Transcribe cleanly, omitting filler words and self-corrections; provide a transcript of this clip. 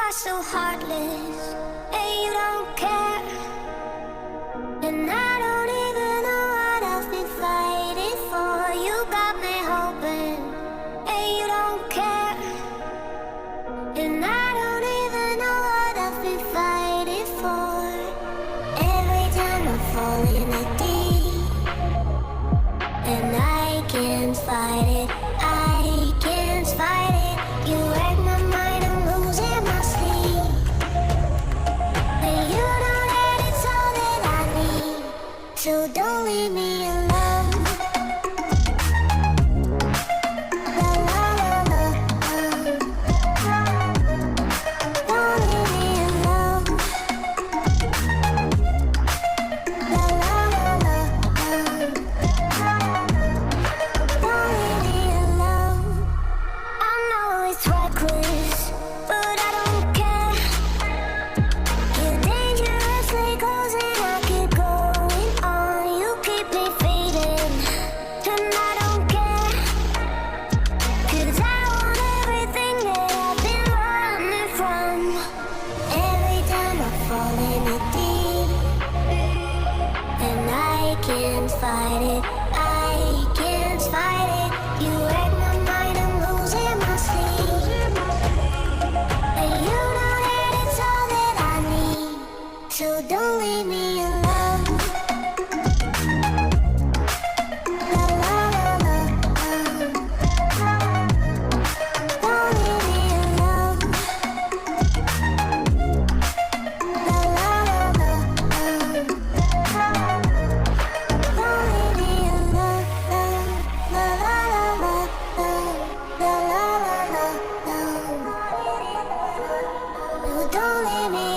are so heartless, and you don't care. And I don't even know what I've been fighting for. You got me hoping, and you don't care. And I don't even know what I've been fighting for. Every time I fall in the deep, and I can't fight it, I can't fight it. You wreck my mind, I'm losing my sleep. And you know that it's all that I need, so don't leave me alone. La la la la, don't leave me alone. La la la la, don't leave me alone. I know it's reckless, but I don't care. You're dangerously close and I keep going on. You keep me fading, and I don't care. 'Cause I want everything that I've been running from. Every time I fall in the deep, and I can't fight it, I can't fight it. You wreck my mind, I'm losing my sleep. And you know that it's all that I need, so don't leave me alone. La la la la, don't leave me alone. La la la la, don't leave me alone. La la la la, la la la la, no, don't leave me